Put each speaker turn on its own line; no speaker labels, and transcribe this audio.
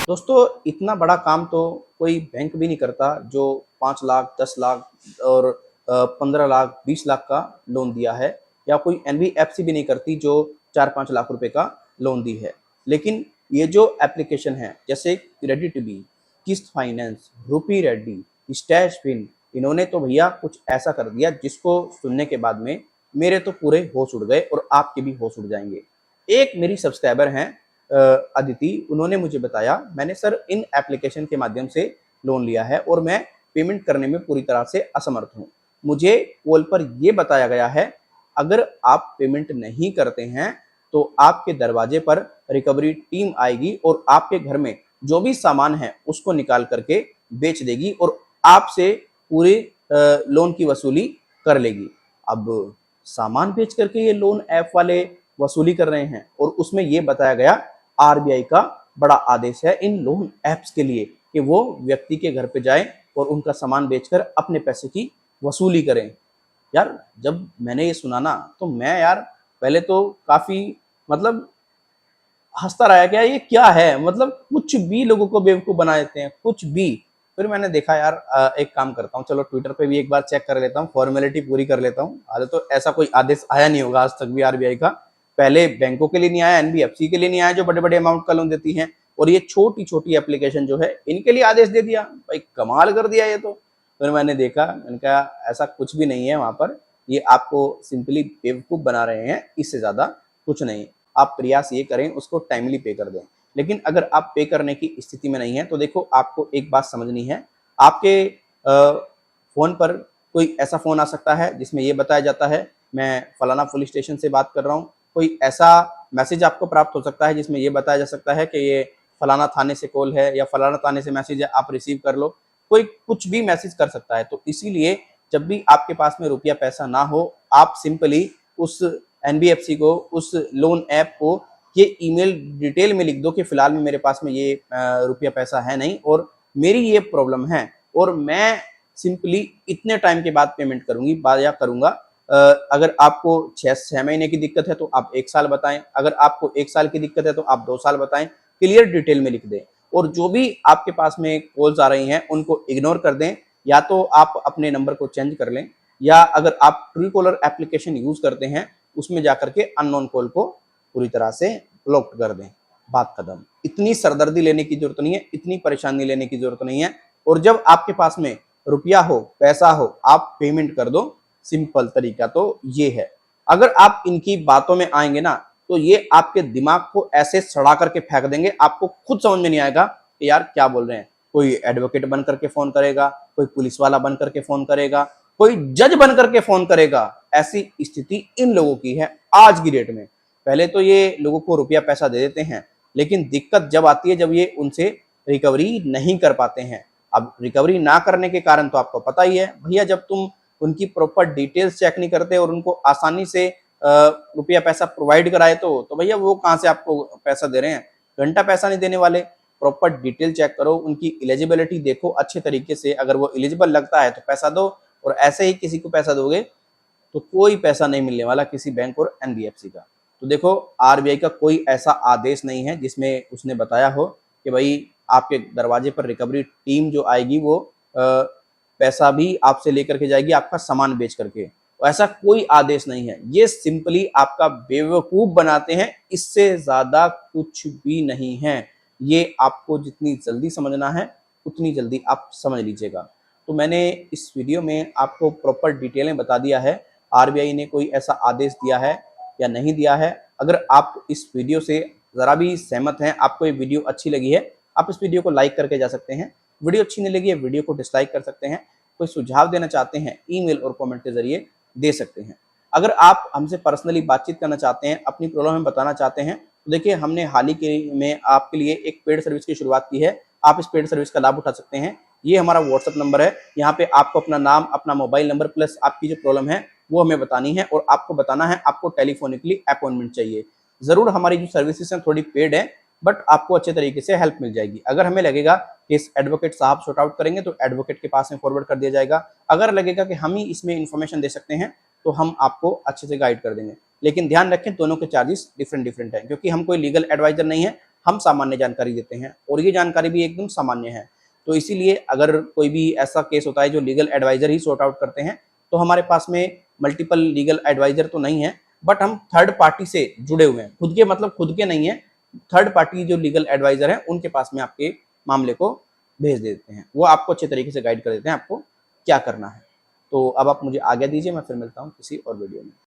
दोस्तों इतना बड़ा काम तो कोई बैंक भी नहीं करता जो 5 लाख 10 लाख और 15 लाख 20 लाख का लोन दिया है, या कोई एनबीएफसी भी नहीं करती जो 4-5 लाख रुपए का लोन दी है। लेकिन ये जो एप्लीकेशन है जैसे क्रेडिट बी, किस्त फाइनेंस, रूपी रेड्डी, स्टैश फिन, इन्होंने तो भैया कुछ ऐसा कर दिया जिसको सुनने के बाद में मेरे तो पूरे होश उड़ गए और आपके भी होश उड़ जाएंगे। एक मेरी सब्सक्राइबर हैं अदिति, उन्होंने मुझे बताया मैंने सर इन एप्लीकेशन के माध्यम से लोन लिया है और मैं पेमेंट करने में पूरी तरह से असमर्थ हूँ। मुझे कॉल पर यह बताया गया है अगर आप पेमेंट नहीं करते हैं तो आपके दरवाजे पर रिकवरी टीम आएगी और आपके घर में जो भी सामान है उसको निकाल करके बेच देगी और आपसे पूरी लोन की वसूली कर लेगी। अब सामान बेच करके ये लोन ऐप वाले वसूली कर रहे हैं और उसमें यह बताया गया आरबीआई का बड़ा आदेश है इन लोन ऐप्स के लिए कि वो व्यक्ति के घर पे जाएं और उनका सामान बेचकर अपने पैसे की वसूली करें। यार जब मैंने ये सुना ना तो मैं यार पहले तो काफी मतलब हंसता रहा क्या ये क्या है, मतलब कुछ भी लोगों को बेवकूफ बना देते हैं कुछ भी। फिर मैंने देखा यार एक काम करता हूँ, चलो ट्विटर पे भी एक बार चेक कर लेता हूँ, फॉर्मेलिटी पूरी कर लेता हूँ। हाल तो ऐसा कोई आदेश आया नहीं होगा आज तक भी आरबीआई का, पहले बैंकों के लिए नहीं आया, एनबीएफसी के लिए नहीं आया जो बड़े बड़े अमाउंट का लोन देती हैं, और ये छोटी छोटी एप्लीकेशन जो है इनके लिए आदेश दे दिया। भाई कमाल कर दिया ये तो। फिर मैंने देखा, मैंने कहा ऐसा कुछ भी नहीं है वहां पर, ये आपको सिंपली बेवकूफ बना रहे हैं, इससे ज्यादा कुछ नहीं। आप प्रयास ये करें उसको टाइमली पे कर दें। लेकिन अगर आप पे करने की स्थिति में नहीं है तो देखो आपको एक बात समझनी है, आपके फोन पर कोई ऐसा फोन आ सकता है जिसमें यह बताया जाता है मैं फलाना पुलिस स्टेशन से बात कर रहा हूँ, कोई ऐसा मैसेज आपको प्राप्त हो सकता है जिसमें यह बताया जा सकता है कि ये फलाना थाने से कॉल है या फलाना थाने से मैसेज है, आप रिसीव कर लो, कोई कुछ भी मैसेज कर सकता है। तो इसीलिए जब भी आपके पास में रुपया पैसा ना हो, आप सिंपली उस एनबीएफसी को, उस लोन ऐप को ये ईमेल डिटेल में लिख दो कि फिलहाल में मेरे पास में ये रुपया पैसा है नहीं और मेरी ये प्रॉब्लम है और मैं सिंपली इतने टाइम के बाद पेमेंट करूंगी या करूंगा। अगर आपको 6 महीने की दिक्कत है तो आप 1 साल बताएं, अगर आपको 1 साल की दिक्कत है तो आप 2 साल बताएं, क्लियर डिटेल में लिख दें। और जो भी आपके पास में कॉल्स आ रही हैं उनको इग्नोर कर दें, या तो आप अपने नंबर को चेंज कर लें, या अगर आप ट्रू कॉलर एप्लीकेशन यूज करते हैं उसमें जाकर के अननोन कॉल को पूरी तरह से ब्लॉक कर दें। बात खत्म। इतनी सरदर्दी लेने की जरूरत नहीं है, इतनी परेशानी लेने की जरूरत नहीं है। और जब आपके पास में रुपया हो, पैसा हो, आप पेमेंट कर दो। सिंपल तरीका तो ये है। अगर आप इनकी बातों में आएंगे ना तो ये आपके दिमाग को ऐसे सड़ा करके फेंक देंगे, आपको खुद समझ में नहीं आएगा कि यार क्या बोल रहे हैं। कोई एडवोकेट बन करके फोन करेगा, कोई पुलिस वाला बन करके फोन करेगा, कोई जज बन करके फोन करेगा। ऐसी स्थिति इन लोगों की है आज की डेट में। पहले तो ये लोगों को रुपया पैसा दे देते हैं, लेकिन दिक्कत जब आती है जब ये उनसे रिकवरी नहीं कर पाते हैं। अब रिकवरी ना करने के कारण तो आपको पता ही है भैया, जब तुम उनकी प्रॉपर डिटेल्स चेक नहीं करते और उनको आसानी से रुपया पैसा प्रोवाइड कराए तो भैया वो कहाँ से आपको पैसा दे रहे हैं, घंटा पैसा नहीं देने वाले। प्रॉपर डिटेल चेक करो, उनकी एलिजिबिलिटी देखो अच्छे तरीके से, अगर वो एलिजिबल लगता है तो पैसा दो, और ऐसे ही किसी को पैसा दोगे तो कोई पैसा नहीं मिलने वाला किसी बैंक और एनबीएफसी का। तो देखो आरबीआई का कोई ऐसा आदेश नहीं है जिसमें उसने बताया हो कि भाई आपके दरवाजे पर रिकवरी टीम जो आएगी वो पैसा भी आपसे लेकर के जाएगी आपका सामान बेच करके। तो ऐसा कोई आदेश नहीं है, ये सिंपली आपका बेवकूफ बनाते हैं, इससे ज्यादा कुछ भी नहीं है। ये आपको जितनी जल्दी समझना है उतनी जल्दी आप समझ लीजिएगा। तो मैंने इस वीडियो में आपको प्रॉपर डिटेलें बता दिया है आरबीआई ने कोई ऐसा आदेश दिया है या नहीं दिया है। अगर आप इस वीडियो से जरा भी सहमत हैं, आपको ये वीडियो अच्छी लगी है, आप इस वीडियो को लाइक करके जा सकते हैं। वीडियो अच्छी नहीं लगी है, वीडियो को डिसलाइक कर सकते हैं। कोई सुझाव देना चाहते हैं ईमेल और कमेंट के जरिए दे सकते हैं। अगर आप हमसे पर्सनली बातचीत करना चाहते हैं, अपनी प्रॉब्लम हमें बताना चाहते हैं, तो देखिए हमने हाल ही के में आपके लिए एक पेड सर्विस की शुरुआत की है। आप इस पेड सर्विस का लाभ उठा सकते हैं। ये हमारा व्हाट्सएप नंबर है, यहाँ पे आपको अपना नाम, अपना मोबाइल नंबर प्लस आपकी जो प्रॉब्लम है वो हमें बतानी है, और आपको बताना है आपको टेलीफोनिकली अपॉइंटमेंट चाहिए। जरूर हमारी जो सर्विसेज हैं थोड़ी पेड है, बट आपको अच्छे तरीके से हेल्प मिल जाएगी। अगर हमें लगेगा कि इस एडवोकेट साहब सॉर्ट आउट करेंगे तो एडवोकेट के पास में फॉरवर्ड कर दिया जाएगा। अगर लगेगा कि हम ही इसमें इंफॉर्मेशन दे सकते हैं तो हम आपको अच्छे से गाइड कर देंगे। लेकिन ध्यान रखें दोनों के चार्जेस डिफरेंट डिफरेंट हैं, क्योंकि हम कोई लीगल एडवाइजर नहीं है, हम सामान्य जानकारी देते हैं और ये जानकारी भी एकदम सामान्य है। तो इसीलिए अगर कोई भी ऐसा केस होता है जो लीगल एडवाइजर ही सॉर्ट आउट करते हैं, तो हमारे पास में मल्टीपल लीगल एडवाइजर तो नहीं है, बट हम थर्ड पार्टी से जुड़े हुए हैं, खुद के मतलब खुद के नहीं है, थर्ड पार्टी जो लीगल एडवाइजर है उनके पास में आपके मामले को भेज देते हैं, वो आपको अच्छे तरीके से गाइड कर देते हैं आपको क्या करना है। तो अब आप मुझे आज्ञा दीजिए, मैं फिर मिलता हूँ किसी और वीडियो में।